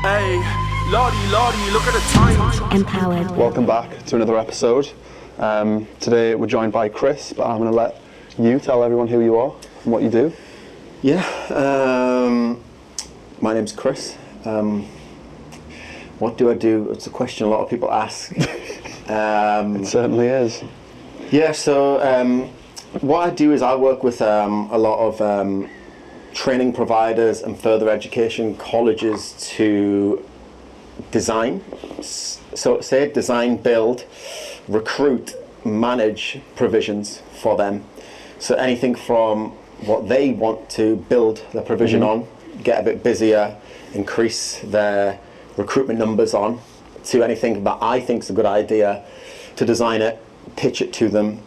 Hey, Lordy, look at the time. Empowered. Welcome back to another episode. Today we're joined by Chris, but I'm going to let you tell everyone who you are and what you do. Yeah, my name's Chris. What do I do? It's a question a lot of people ask. It certainly is. Yeah, so what I do is I work with a lot of training providers and further education colleges to design, design, build, recruit, manage provisions for them. So anything from what they want to build the provision on, get a bit busier, increase their recruitment numbers on, to anything that I think is a good idea, to design it, pitch it to them,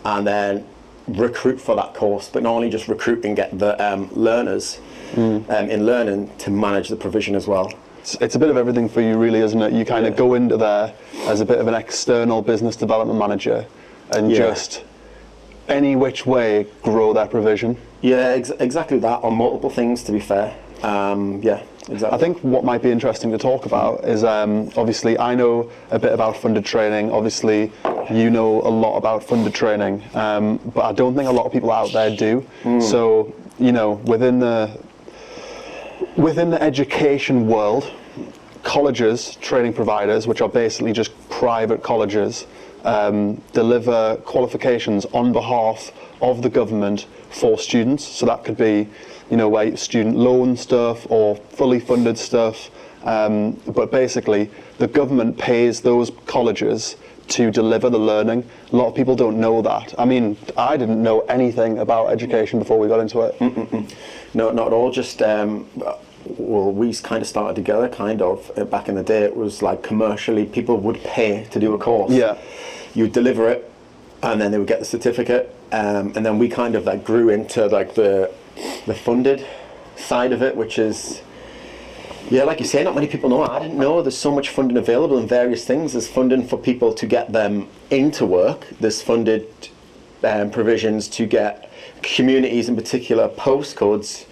and then recruit for that course. But not only just recruit and get the learners in learning, to manage the provision as well. It's a bit of everything for you, really, isn't it? You kind of go into there as a bit of an external business development manager and just any which way grow that provision. Yeah, exactly that, on multiple things, to be fair. Yeah, exactly. I think what might be interesting to talk about is, obviously I know a bit about funded training, obviously you know a lot about funded training, but I don't think a lot of people out there do. So, you know, within the education world, colleges, training providers, which are basically just private colleges, deliver qualifications on behalf of the government for students. So that could be, you know, like student loan stuff or fully funded stuff. But basically, the government pays those colleges to deliver the learning. A lot of people don't know that. I mean, I didn't know anything about education before we got into it. No, not at all. Just well, we kind of started together, back in the day. It was like commercially, people would pay to do a course. Yeah. You would deliver it, and then they would get the certificate, and then we kind of like grew into like the funded side of it, which is, yeah, like you say, not many people know. I didn't know there's so much funding available in various things. There's funding for people to get them into work. There's funded provisions to get communities, in particular postcodes,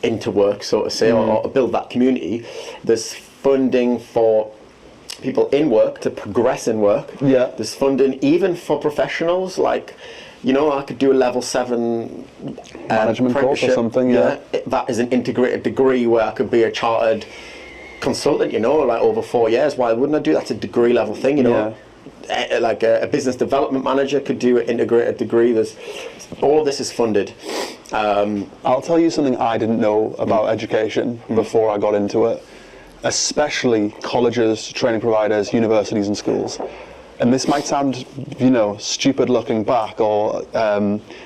into work, so to say, or build that community. There's funding for people in work to progress in work. Yeah. There's funding even for professionals, like, you know, I could do a level 7 management course or something. Yeah. That is an integrated degree where I could be a chartered consultant, you know, like over 4 years. Why wouldn't I do that? It's a degree level thing, you know. Yeah. Like a business development manager could do an integrated degree. There's all this is funded. I'll tell you something I didn't know about education before I got into it, especially colleges, training providers, universities and schools. And this might sound, you know, stupid looking back or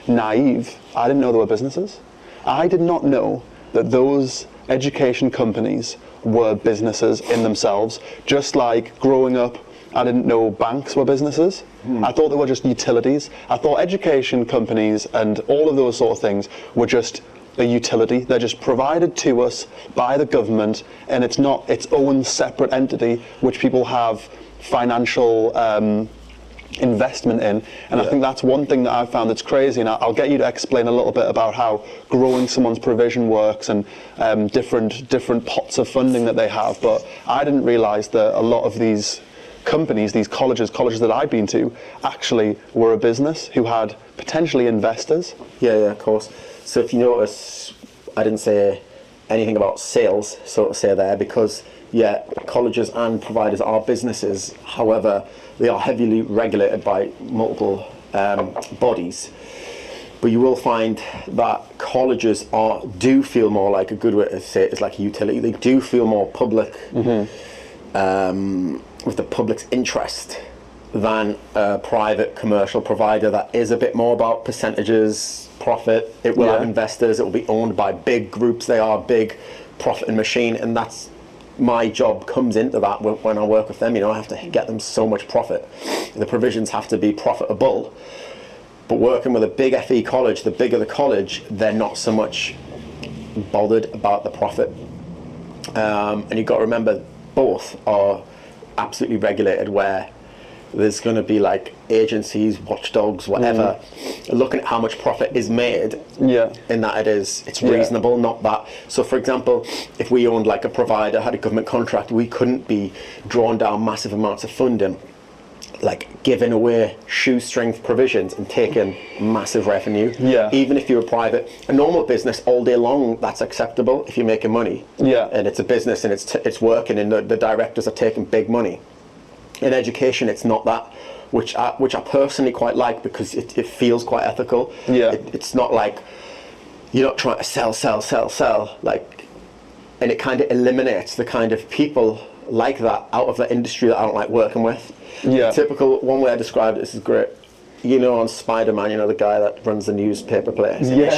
naive. I didn't know there were businesses. I did not know that those education companies were businesses in themselves. Just like growing up, I didn't know banks were businesses. I thought they were just utilities. I thought education companies and all of those sort of things were just a utility. They're just provided to us by the government, and it's not its own separate entity which people have financial investment in. And I think that's one thing that I've found that's crazy, and I'll get you to explain a little bit about how growing someone's provision works and different pots of funding that they have. But I didn't realise that a lot of these companies, these colleges that I've been to, actually were a business who had potentially investors. Yeah, of course. So if you notice, I didn't say anything about sales, so to say there, because colleges and providers are businesses. However, they are heavily regulated by multiple bodies. But you will find that colleges do feel more, like a good way to say it is like a utility. They do feel more public, with the public's interest, than a private commercial provider that is a bit more about percentages, profit. It will have investors. It will be owned by big groups. They are big profiting machine, and that's my job comes into that when I work with them. You know, I have to get them so much profit. The provisions have to be profitable. But working with a big FE college, the bigger the college, they're not so much bothered about the profit. And you've got to remember, both are absolutely regulated, where there's going to be like agencies, watchdogs, whatever, looking at how much profit is made, and that it's reasonable, not that. So for example, if we owned like a provider, had a government contract, we couldn't be drawn down massive amounts of funding, like giving away shoestring provisions and taking massive revenue. Even if you're a private, a normal business all day long, that's acceptable if you're making money. And it's a business and it's working and the directors are taking big money. In education, it's not that, which I personally quite like because it feels quite ethical. It's not like you're not trying to sell, like, and it kind of eliminates the kind of people like that out of the industry that I don't like working with. Typical, one way I described it, this is great. You know, on Spider-Man, you know, the guy that runs the newspaper place. Smoking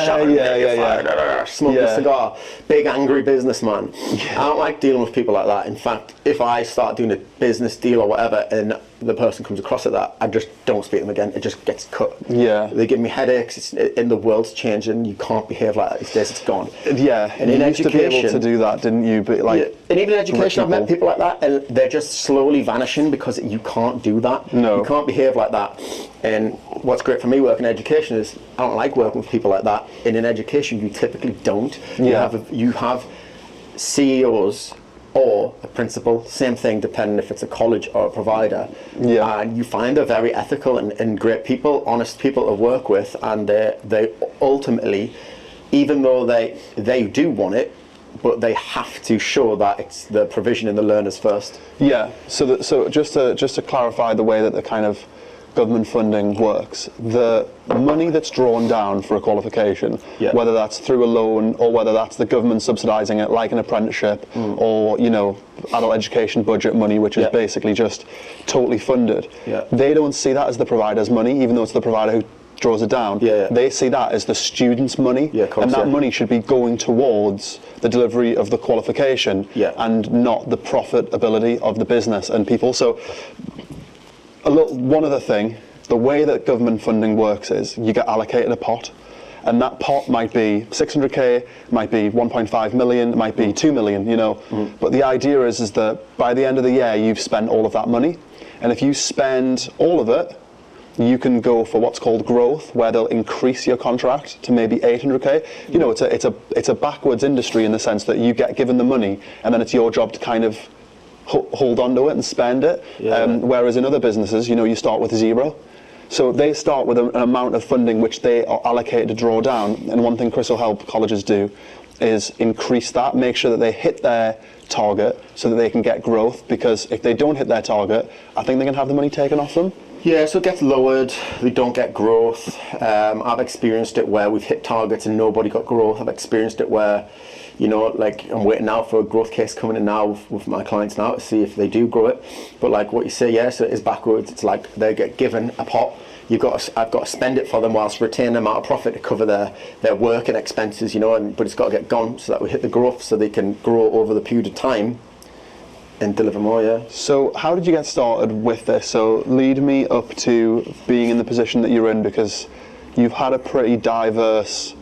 a cigar. Big angry businessman. I don't like dealing with people like that. In fact, if I start doing a business deal or whatever and the person comes across at that, I just don't speak to them again. It just gets cut. They give me headaches. And the world's changing. You can't behave like that these days. It's gone. And in you education, used to be able to do that, didn't you? But like, and even in education, I've met people like that, and they're just slowly vanishing because you can't do that. You can't behave like that. And what's great for me working in education is I don't like working with people like that. And in education, you typically don't. You have CEOs or a principal, same thing, depending if it's a college or a provider. And you find they're very ethical and great people, honest people to work with, and they ultimately, even though they do want it, but they have to show that it's the provision in the learners first. So just to clarify the way that the kind of government funding works, the money that's drawn down for a qualification, whether that's through a loan or whether that's the government subsidising it like an apprenticeship, or, you know, adult education budget money, which is basically just totally funded, they don't see that as the provider's money, even though it's the provider who draws it down. They see that as the student's money, and that money should be going towards the delivery of the qualification and not the profitability of the business and people. So one other thing, the way that government funding works is you get allocated a pot, and that pot might be 600k, might be 1.5 million, might be 2 million, you know. But the idea is that by the end of the year, you've spent all of that money, and if you spend all of it, you can go for what's called growth, where they'll increase your contract to maybe 800k. You know, it's a backwards industry in the sense that you get given the money, and then it's your job to kind of hold on to it and spend it. Whereas in other businesses, you know, you start with zero. So they start with an amount of funding which they are allocated to draw down. And one thing Chris will help colleges do is increase that, make sure that they hit their target so that they can get growth. Because if they don't hit their target, I think they can have the money taken off them. So it gets lowered, they don't get growth. I've experienced it where we've hit targets and nobody got growth. I've experienced it where, you know, like I'm waiting now for a growth case coming in now with my clients now to see if they do grow it. But like what you say, so it is backwards. It's like they get given a pot. I've got to spend it for them whilst retaining the amount of profit to cover their work and expenses, you know. But it's got to get gone so that we hit the growth so they can grow over the period of time and deliver more. So how did you get started with this? So lead me up to being in the position that you're in, because you've had a pretty diverse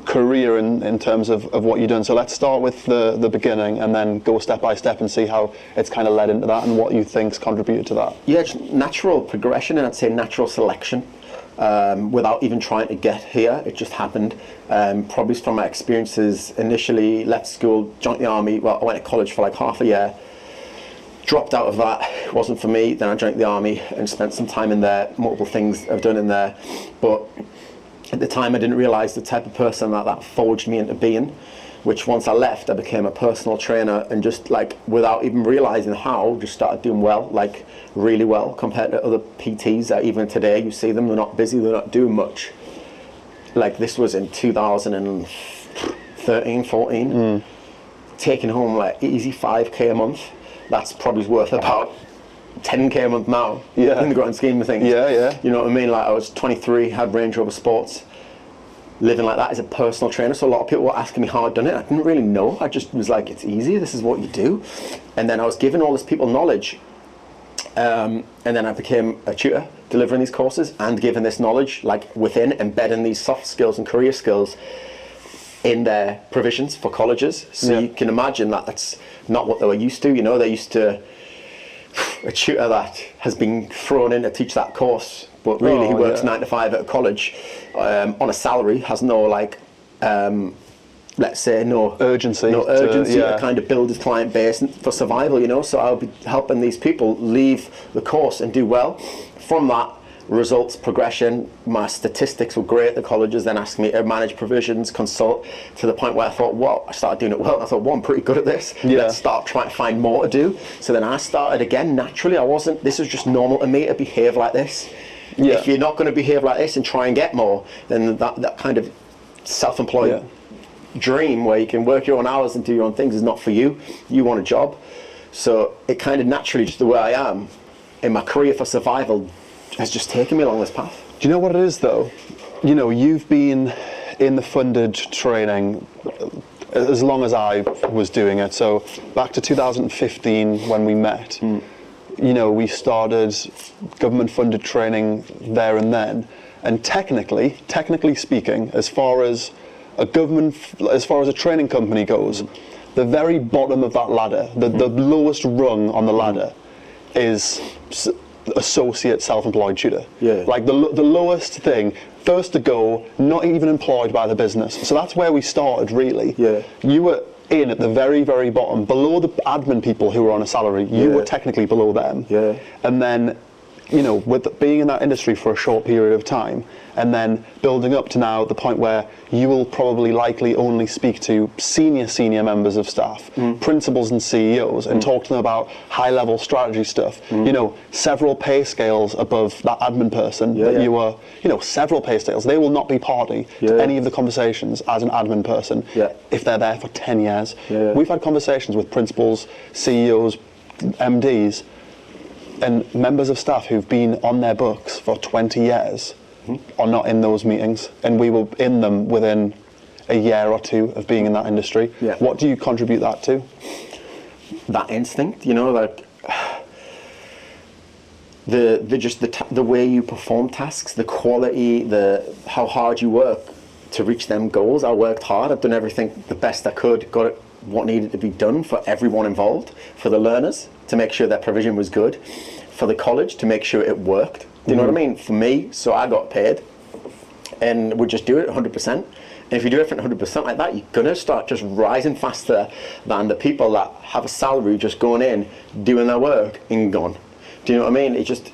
career in terms of what you've done. So let's start with the beginning and then go step by step and see how it's kind of led into that and what you think's contributed to that. It's natural progression, and I'd say natural selection. Without even trying to get here, it just happened. Probably from my experiences, initially left school, joined the army. Well, I went to college for like half a year, dropped out of that, it wasn't for me. Then I joined the army and spent some time in there, multiple things I've done in there. But at the time I didn't realise the type of person that forged me into being, which once I left, I became a personal trainer, and just like without even realising how, just started doing well, like really well compared to other PTs that even today you see them, they're not busy, they're not doing much. Like this was in 2013, 14, taking home like easy 5k a month. That's probably worth about 10k a month now, in the grand scheme of things. You know what I mean? Like I was 23, had Range Rover Sports, living like that as a personal trainer. So a lot of people were asking me how I'd done it. I didn't really know. I just was like, it's easy, this is what you do. And then I was giving all these people knowledge. And then I became a tutor, delivering these courses and giving this knowledge, like within, embedding these soft skills and career skills in their provisions for colleges. So you can imagine that that's not what they were used to. You know, they used to a tutor that has been thrown in to teach that course, but really he works 9 to 5 at a college on a salary, has no like, let's say no urgency to kind of build his client base for survival, you know. So I'll be helping these people leave the course and do well. From that, results, progression, my statistics were great at the colleges, then asked me to manage provisions, consult, to the point where I thought, well, I started doing it well. I thought, well, I'm pretty good at this. Let's start trying to find more to do. So then I started again, naturally. This was just normal to me to behave like this. If you're not going to behave like this and try and get more, then that kind of self-employed dream where you can work your own hours and do your own things is not for you. You want a job. So it kind of naturally, just the way I am in my career for survival, has just taken me along this path. Do you know what it is though? You know, you've been in the funded training as long as I was doing it. So back to 2015 when we met, you know, we started government funded training there and then. And technically speaking, as far as a training company goes, the very bottom of that ladder, the lowest rung on the ladder is associate self-employed tutor. Like the lowest thing, first to go, not even employed by the business. So that's where we started really. You were in at the very, very bottom, below the admin people who were on a salary. You were technically below them. And then, you know, with being in that industry for a short period of time, and then building up to now the point where you will probably likely only speak to senior members of staff, principals and CEOs, and talk to them about high-level strategy stuff. You know, several pay scales above that admin person that you are, you know, several pay scales. They will not be party to any of the conversations as an admin person if they're there for 10 years. We've had conversations with principals, CEOs, MDs, and members of staff who've been on their books for 20 years are not in those meetings, and we were in them within a year or two of being in that industry. What do you contribute that to? That instinct, you know, like the way you perform tasks, the quality, how hard you work to reach them goals. I worked hard. I've done everything the best I could. Got it, what needed to be done for everyone involved, for the learners to make sure their provision was good, for the college to make sure it worked. Do you know what I mean? For me, so I got paid, and we just do it 100%. And if you do everything 100% like that, you're gonna start just rising faster than the people that have a salary just going in, doing their work, and gone. Do you know what I mean? It just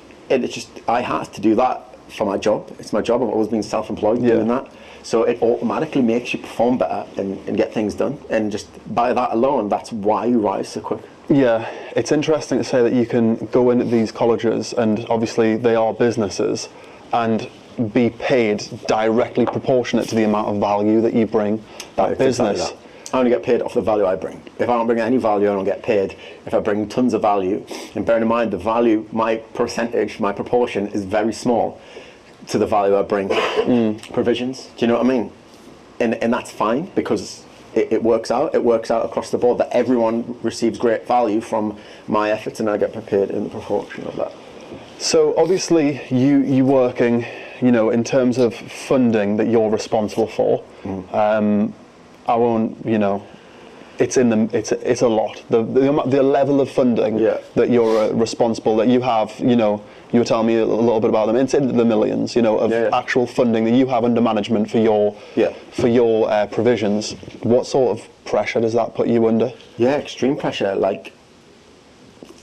I had to do that for my job. It's my job. I've always been self-employed doing that. So it automatically makes you perform better and get things done. And just by that alone, that's why you rise so quick. Yeah, it's interesting to say that you can go into these colleges, and obviously they are businesses, and be paid directly proportionate to the amount of value that you bring that business. Exactly that. I only get paid off the value I bring. If I don't bring any value, I don't get paid. If I bring tons of value, and bearing in mind the value, my percentage, my proportion is very small to the value I bring. Provisions, do you know what I mean? And that's fine, because it works out. It works out across the board that everyone receives great value from my efforts, and I get paid in the proportion of that. So obviously you working, you know, in terms of funding that you're responsible for, I won't, you know, it's a lot. The level of funding that you're responsible, that you have, you know, you were telling me a little bit about them. It's in the millions, you know, of actual funding that you have under management for your provisions. What sort of pressure does that put you under? Yeah, extreme pressure, like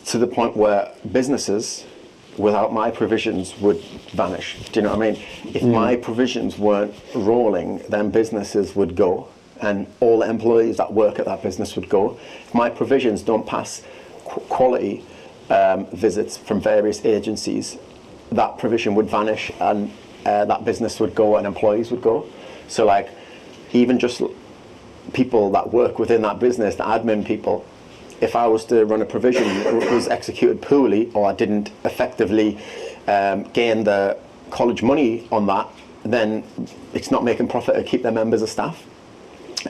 to the point where businesses without my provisions would vanish. Do you know what I mean? If my provisions weren't rolling, then businesses would go, and all the employees that work at that business would go. If my provisions don't pass quality visits from various agencies, that provision would vanish, and that business would go and employees would go. So like, even just people that work within that business, the admin people, if I was to run a provision that was executed poorly, or I didn't effectively gain the college money on that, then it's not making profit to keep their members of staff.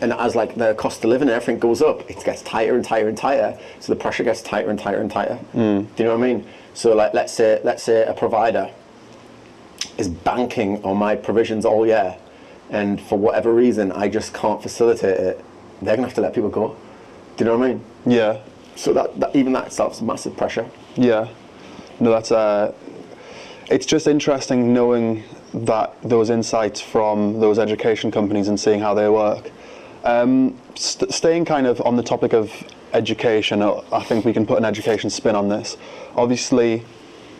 And as like the cost of living and everything goes up, it gets tighter and tighter and tighter. So the pressure gets tighter and tighter and tighter. Do you know what I mean? So like, let's say a provider is banking on my provisions all year, and for whatever reason I just can't facilitate it, they're gonna have to let people go. Do you know what I mean? Yeah. So that even that itself is massive pressure. Yeah. No, that's it's just interesting knowing that those insights from those education companies and seeing how they work. Staying kind of on the topic of education, I think we can put an education spin on this. Obviously,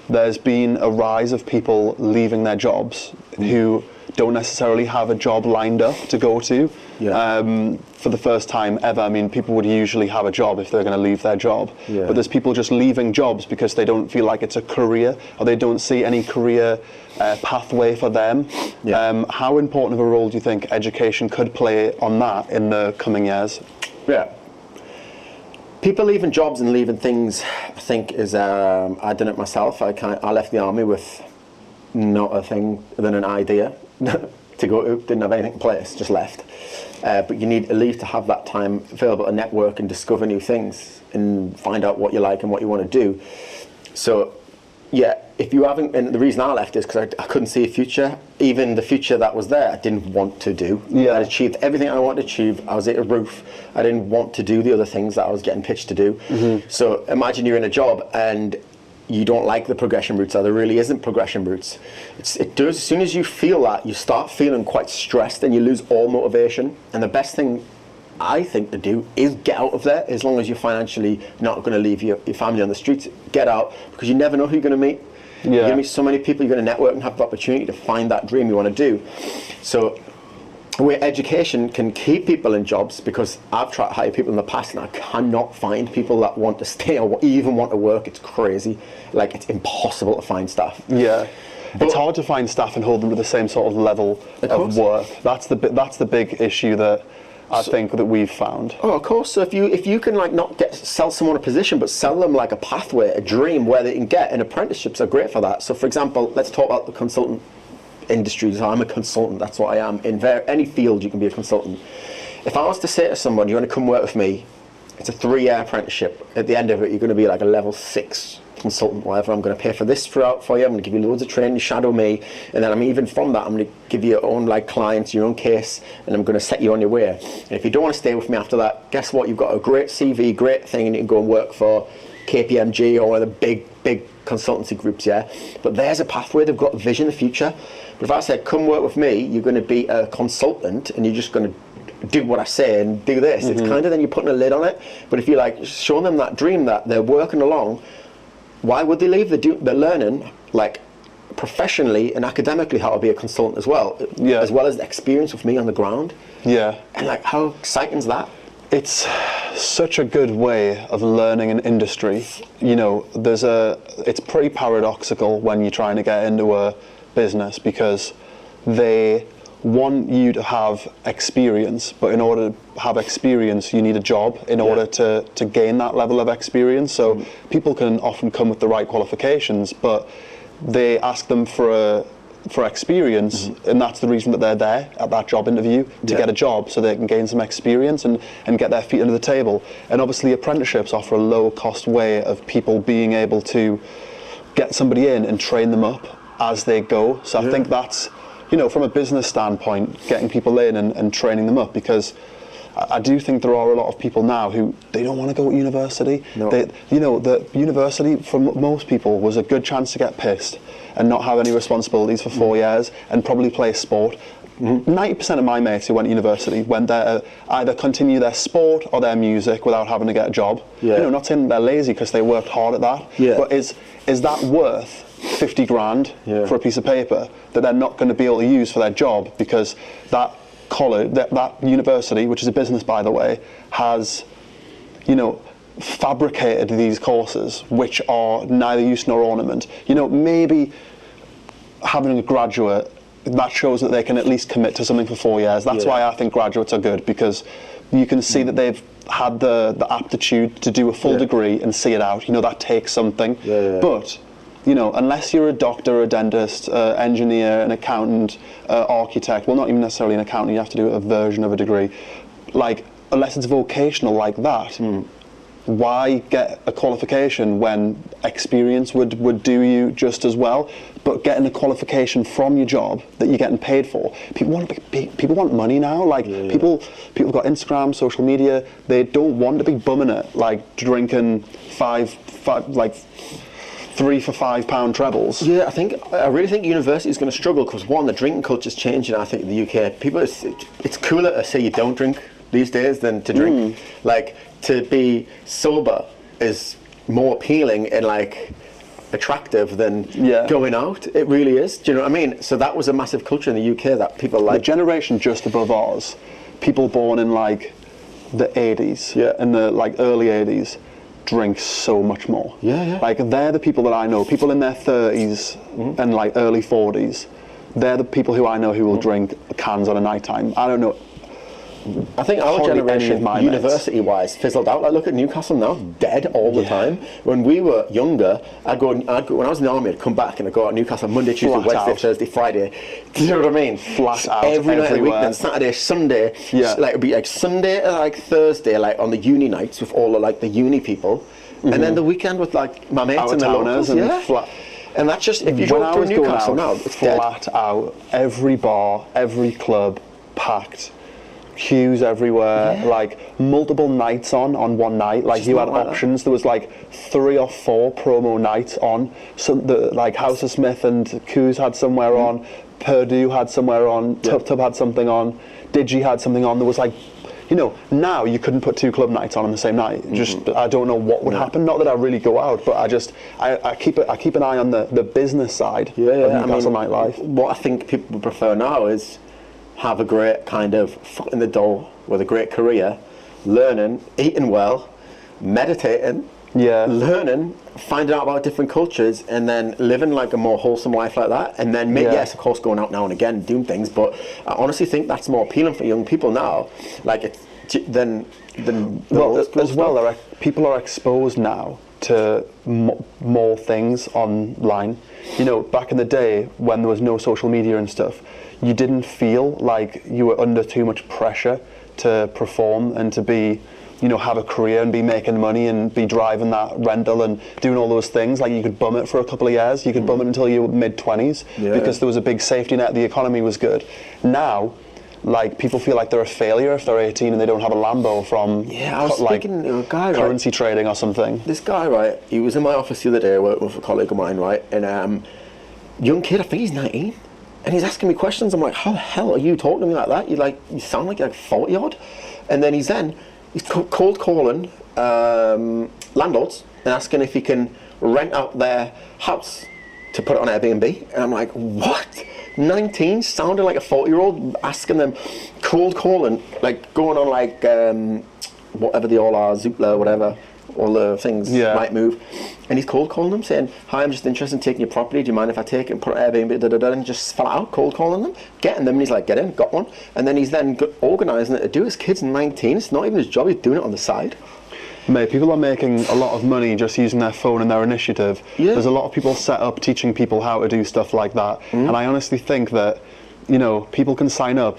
there's been a rise of people leaving their jobs who don't necessarily have a job lined up to go to for the first time ever. I mean, people would usually have a job if they're going to leave their job, but there's people just leaving jobs because they don't feel like it's a career, or they don't see any career pathway for them. How important of a role do you think education could play on that in the coming years? People leaving jobs and leaving things, I think, is I've done it myself. I left the army with not a thing than an idea to go to, didn't have anything in place, just left. But you need to leave to have that time available to network and discover new things and find out what you like and what you want to do. So yeah, if you haven't, and the reason I left is because I couldn't see a future. Even the future that was there, I didn't want to do. I'd achieved everything I wanted to achieve. I was at a roof. I didn't want to do the other things that I was getting pitched to do. So imagine you're in a job and you don't like the progression routes, or there really isn't progression routes. It does, as soon as you feel that, you start feeling quite stressed and you lose all motivation. And the best thing I think to do is get out of there, as long as you're financially not going to leave your family on the streets. Get out, because you never know who you're going to meet. You're going to meet so many people, you're going to network and have the opportunity to find that dream you want to do. So where education can keep people in jobs, because I've tried to hire people in the past and I cannot find people that want to stay or even want to work. It's crazy. Like, it's impossible to find staff. But it's hard to find staff and hold them to the same sort of level of work. That's the big issue that I think that we've found. Oh, of course. So if you can like not sell someone a position, but sell them like a pathway, a dream where they can get, and apprenticeships are great for that. So for example, let's talk about the consultant industries. I'm a consultant, that's what I am. In any field you can be a consultant. If I was to say to someone, you want to come work with me, it's a 3-year apprenticeship. At the end of it, you're going to be like a level 6 consultant, whatever. I'm going to pay for this throughout for you. I'm going to give you loads of training, shadow me, and then even from that, I'm going to give you your own like clients, your own case, and I'm going to set you on your way. And if you don't want to stay with me after that, guess what? You've got a great CV, great thing, and you can go and work for KPMG or one of the big consultancy groups, But there's a pathway. They've got a vision, the future. But if I said, come work with me, you're going to be a consultant and you're just going to do what I say and do this. It's kind of, then you're putting a lid on it. But if you like show them that dream that they're working along, why would they leave? They're learning like professionally and academically how to be a consultant as well as the experience with me on the ground. And like, how exciting is that? It's such a good way of learning an industry. You know, it's pretty paradoxical when you're trying to get into a business, because they want you to have experience, but in order to have experience you need a job in order to gain that level of experience. So people can often come with the right qualifications, but they ask them for experience, and that's the reason that they're there at that job interview, to get a job, so they can gain some experience and get their feet under the table. And obviously apprenticeships offer a low cost way of people being able to get somebody in and train them up as they go. So I think that's, you know, from a business standpoint, getting people in and training them up, because I do think there are a lot of people now who they don't want to go to university. The university for most people was a good chance to get pissed and not have any responsibilities for 4 years and probably play sport. 90% of my mates who went to university went there to either continue their sport or their music without having to get a job. You know, not saying they're lazy because they worked hard at that, but is that worth 50 grand for a piece of paper that they're not going to be able to use for their job, because that college, that university, which is a business by the way, has, you know, fabricated these courses which are neither use nor ornament. You know, maybe having a graduate, that shows that they can at least commit to something for 4 years. That's why I think graduates are good, because you can see that they've had the aptitude to do a full degree and see it out. You know, that takes something. But you know, unless you're a doctor, a dentist, engineer, an accountant, architect, well, not even necessarily an accountant, you have to do a version of a degree. Like, unless it's vocational like that, why get a qualification when experience would do you just as well? But getting a qualification from your job that you're getting paid for, people want money now. Like people have got Instagram, social media. They don't want to be bumming it, like drinking five 3 for £5 trebles. Yeah, I really think university is going to struggle because one, the drinking culture is changing. I think in the UK, it's cooler to say you don't drink these days than to drink. Like to be sober is more appealing and like attractive than going out. It really is. Do you know what I mean? So that was a massive culture in the UK that people like. The generation just above ours, people born in like the 80s and the like early 80s, drink so much more. Like they're the people that I know, people in their 30s and like early 40s. They're the people who I know who will drink cans on a night time. I don't know. I think our generation, university-wise, fizzled out. Like, look at Newcastle now, dead all the time. When we were younger, I'd go, when I was in the army, I'd come back and I'd go out to Newcastle Monday, Tuesday, Wednesday, Thursday, Friday. Do you know what I mean? Flat out. Every night of the week, then Saturday, Sunday. Like, it'd be like Sunday to like Thursday, like on the uni nights with all of like the uni people. And then the weekend with like my mates and the locals. And that's just, if you go to Newcastle now, it's flat out. Every bar, every club, packed. Queues everywhere, like multiple nights on one night. Like just you had options. There was like 3 or 4 promo nights on. Some like House of Smith and Coos had somewhere on. Purdue had somewhere on. Tub had something on. Digi had something on. There was like, you know, now you couldn't put 2 club nights on the same night. Just I don't know what would happen. Not that I really go out, but I keep an eye on the business side of Newcastle nightlife. What I think people prefer now is have a great kind of foot in the door with a great career, learning, eating well, meditating, learning, finding out about different cultures, and then living like a more wholesome life like that. And then, yes, of course, going out now and again, doing things. But I honestly think that's more appealing for young people now. Like it's than as well. People are exposed now to more things online. You know, back in the day when there was no social media and stuff, you didn't feel like you were under too much pressure to perform and to be, you know, have a career and be making money and be driving that rental and doing all those things. Like you could bum it for a couple of years. You could bum it until you were mid-20s because there was a big safety net. The economy was good. Now, like people feel like they're a failure if they're 18 and they don't have a Lambo from I was speaking to a guy, currency trading or something. This guy, right? He was in my office the other day working with a colleague of mine, right? And young kid, I think he's 19. And he's asking me questions. I'm like, how the hell are you talking to me like that? You sound like you're like 40 odd. And then he's cold calling landlords and asking if he can rent out their house to put it on Airbnb. And I'm like, what? 19, sounding like a 40-year-old, asking them, cold calling, like going on like whatever they all are, Zoopla, whatever. All the things might move, and he's cold calling them saying, hi, I'm just interested in taking your property, do you mind if I take it and put it on Airbnb, and just flat out cold calling them, getting them, and he's like, get in, got one, and then he's then organising it to do. His kid's 19, it's not even his job, he's doing it on the side. Mate, people are making a lot of money just using their phone and their initiative. There's a lot of people set up teaching people how to do stuff like that, and I honestly think that, you know, people can sign up.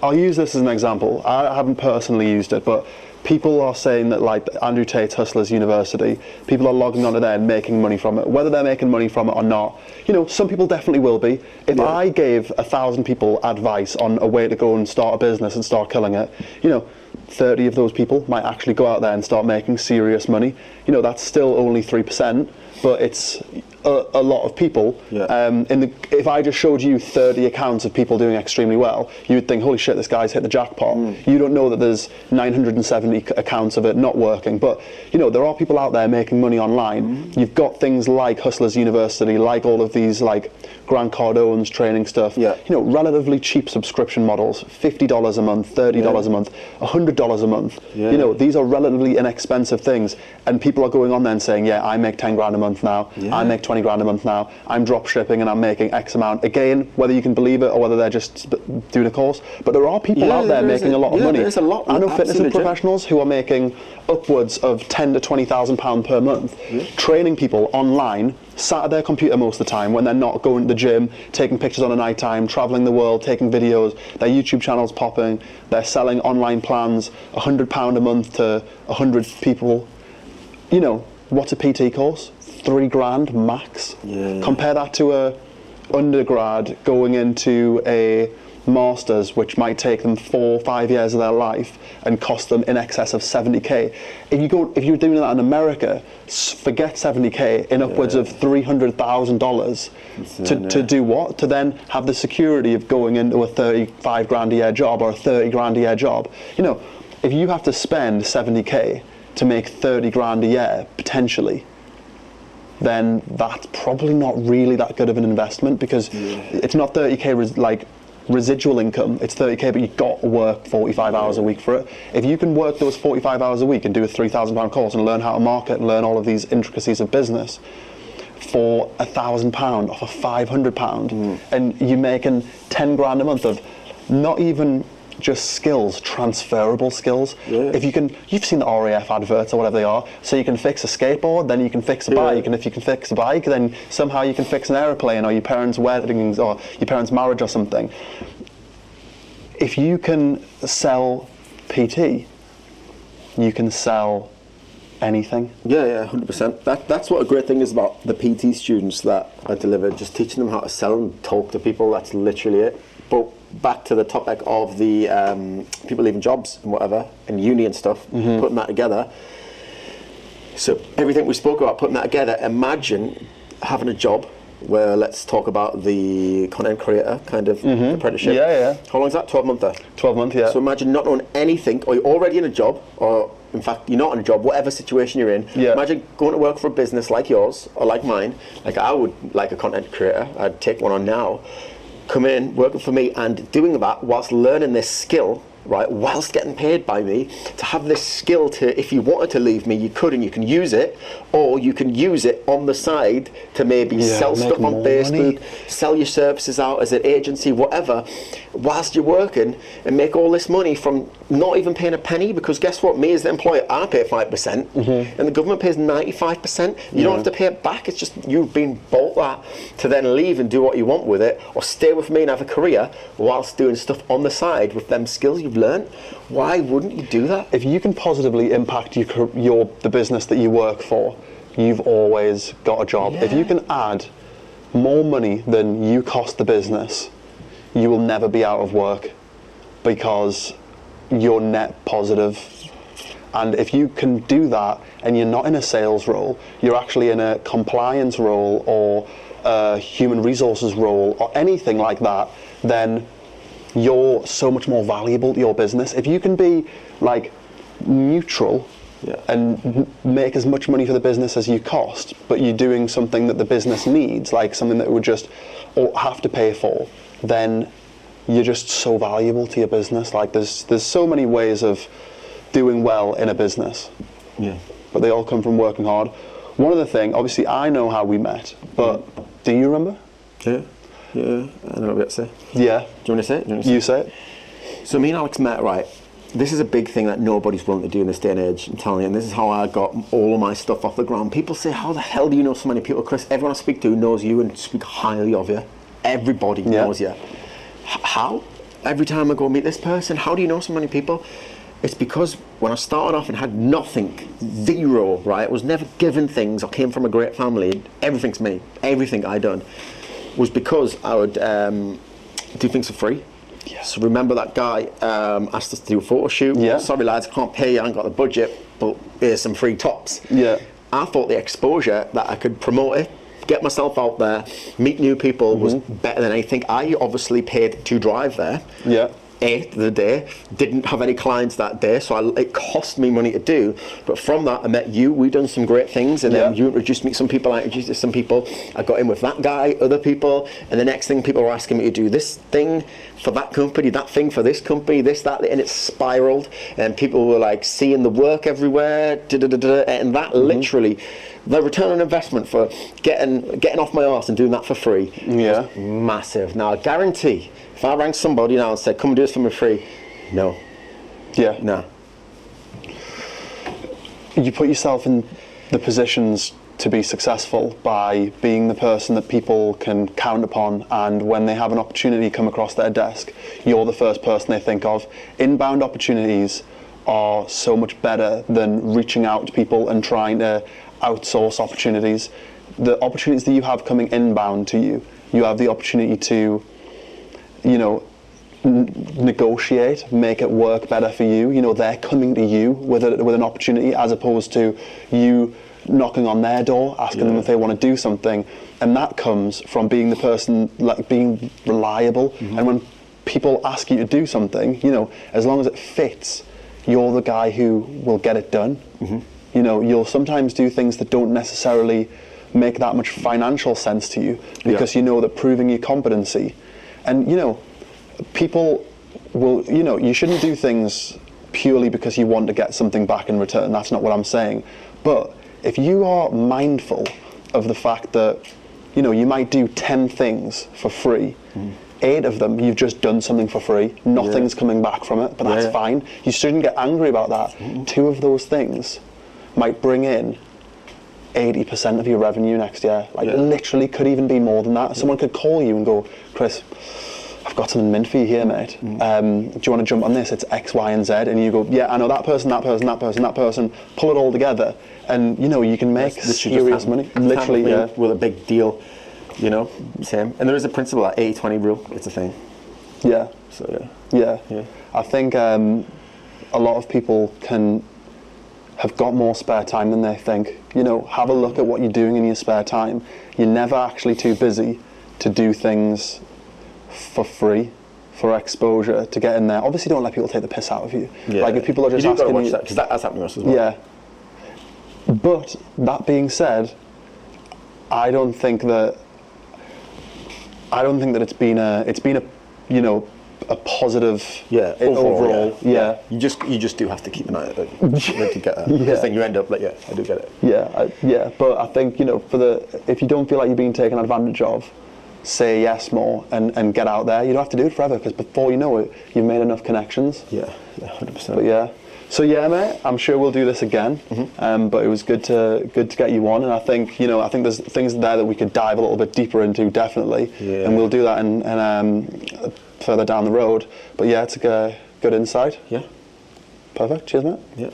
I'll use this as an example. I haven't personally used it, but people are saying that like Andrew Tate's Hustlers University, people are logging onto there and making money from it. Whether they're making money from it or not, you know, some people definitely will be. If I gave 1,000 people advice on a way to go and start a business and start killing it, you know, 30 of those people might actually go out there and start making serious money. You know, that's still only 3%, but it's a lot of people. If I just showed you 30 accounts of people doing extremely well, you would think, holy shit, this guy's hit the jackpot. You don't know that there's 970 accounts of it not working, but you know, there are people out there making money online. You've got things like Hustlers University, like all of these like Grant Cardone's training stuff, you know, relatively cheap subscription models, $50 a month, $30 a month, $100 a month. You know, these are relatively inexpensive things, and people are going on there and saying, yeah, I make 10 grand a month now, I make 20 grand a month now, I'm drop shipping and I'm making X amount. Again, whether you can believe it or whether they're just doing a course, but there are people out there making a lot of money. I know fitness professionals who are making upwards of £10,000 to £20,000 per month, training people online, sat at their computer most of the time when they're not going to the gym, taking pictures on a night time, traveling the world, taking videos, their YouTube channel's popping, they're selling online plans, £100 a month to 100 people. You know, what's a PT course? 3 grand max. Compare that to a undergrad going into a masters, which might take them 4 or 5 years of their life and cost them in excess of 70k. If you're doing that in America, forget 70k, in upwards of $300,000 to do what? To then have the security of going into a 35 grand a year job or a 30 grand a year job. You know, if you have to spend 70k to make 30 grand a year potentially, then that's probably not really that good of an investment, because it's not 30k residual income, it's 30k, but you've got to work 45 hours a week for it. If you can work those 45 hours a week and do a £3,000 course and learn how to market and learn all of these intricacies of business for £1,000 off of £500, and you're making 10 grand a month of not even just skills, transferable skills. If you can, you've seen the RAF adverts or whatever they are, so you can fix a skateboard, then you can fix a bike, and if you can fix a bike, then somehow you can fix an aeroplane or your parents' weddings or your parents' marriage or something. If you can sell PT, you can sell anything. Yeah, 100%. That's what a great thing is about the PT students that I deliver, just teaching them how to sell and talk to people. That's literally it. But back to the topic of the people leaving jobs and whatever, and uni and stuff, putting that together. So everything we spoke about, putting that together, imagine having a job where, let's talk about the content creator kind of apprenticeship. How long is that? 12 month there? 12 months, yeah. So imagine not knowing anything, or you're already in a job, or in fact you're not in a job, whatever situation you're in. Imagine going to work for a business like yours or like mine. Like I would like a content creator, I'd take one on now. Come in, working for me, and doing that whilst learning this skill, right, whilst getting paid by me, to have this skill to, if you wanted to leave me, you could, and you can use it, or you can use it on the side to maybe sell stuff on Facebook, sell your services out as an agency, whatever, whilst you're working, and make all this money from not even paying a penny, because guess what, me as the employer, I pay 5%, and the government pays 95%. You don't have to pay it back, it's just you've been bought that to then leave and do what you want with it, or stay with me and have a career whilst doing stuff on the side with them skills you've learned. Why wouldn't you do that? If you can positively impact the business that you work for, you've always got a job. If you can add more money than you cost the business, you will never be out of work, because you're net positive. And if you can do that and you're not in a sales role, you're actually in a compliance role or a human resources role or anything like that, then you're so much more valuable to your business. If you can be like neutral and make as much money for the business as you cost, but you're doing something that the business needs, like something that it would just or have to pay for, then you're just so valuable to your business. Like there's so many ways of doing well in a business, but they all come from working hard. One other thing, obviously I know how we met, but do you remember? Yeah, I know what to say. Yeah. Do you want to say it? You say it. So me and Alex met, right? This is a big thing that nobody's willing to do in this day and age, I'm telling you, and this is how I got all of my stuff off the ground. People say, how the hell do you know so many people? Chris, everyone I speak to knows you and speak highly of you. Everybody knows you. How? Every time I go meet this person, how do you know so many people? It's because when I started off and had nothing, zero, right? I was never given things. I came from a great family. Everything's me. Everything I done was because I would do things for free. So remember that guy asked us to do a photo shoot. Sorry lads, I can't pay you, I ain't got the budget, but here's some free tops. I thought the exposure that I could promote it, get myself out there, meet new people was better than anything. I obviously paid to drive there. The day, didn't have any clients that day, so it cost me money to do. But from that, I met you. We done some great things, and then you introduced me to some people. I introduced you to some people. I got in with that guy, other people, and the next thing, people were asking me to do this thing for that company, that thing for this company, this, that, and it spiraled. And people were like seeing the work everywhere, and that literally, the return on investment for getting off my arse and doing that for free was massive. Now I guarantee, if I rang somebody now and said, come and do this for me free, no. No. You put yourself in the positions to be successful by being the person that people can count upon, and when they have an opportunity come across their desk, you're the first person they think of. Inbound opportunities are so much better than reaching out to people and trying to outsource opportunities. The opportunities that you have coming inbound to you, you have the opportunity to, negotiate, make it work better for you. You know, they're coming to you with an opportunity, as opposed to you knocking on their door, asking them if they want to do something. And that comes from being the person, like being reliable. And when people ask you to do something, you know, as long as it fits, you're the guy who will get it done. You know, you'll sometimes do things that don't necessarily make that much financial sense to you, because you know that proving your competency. And, you know, people will, you know, you shouldn't do things purely because you want to get something back in return. That's not what I'm saying. But if you are mindful of the fact that, you know, you might do 10 things for free, 8 of them you've just done something for free, nothing's coming back from it, but that's fine. You shouldn't get angry about that. 2 of those things might bring in 80% of your revenue next year. Like literally could even be more than that. Someone could call you and go, Chris, I've got something mint for you here, mate. Do you want to jump on this? It's X, Y, and Z. And you go, yeah, I know that person, that person, that person, that person. Pull it all together, and you know you can make serious money. Literally, with a big deal, you know, same. And there is a principle, that 80-20 rule. It's a thing. Yeah. So yeah. I think a lot of people have got more spare time than they think. You know, have a look at what you're doing in your spare time. You're never actually too busy to do things for free, for exposure, to get in there. Obviously, don't let people take the piss out of you. Like if people are just asking you, because that's happening to us as well. Yeah. But that being said, I don't think that it's been a you know, a positive overall. Yeah. You just do have to keep an eye on it to get that. Because then you end up like, I do get it. But I think, you know, if you don't feel like you're being taken advantage of, say yes more and get out there. You don't have to do it forever, because before you know it, you've made enough connections. Yeah, 100%. But so mate, I'm sure we'll do this again. But it was good to get you on, and I think, you know, there's things there that we could dive a little bit deeper into, definitely. And we'll do that and further down the road. But it's a good insight. Yeah. Perfect. Cheers, mate. Yeah.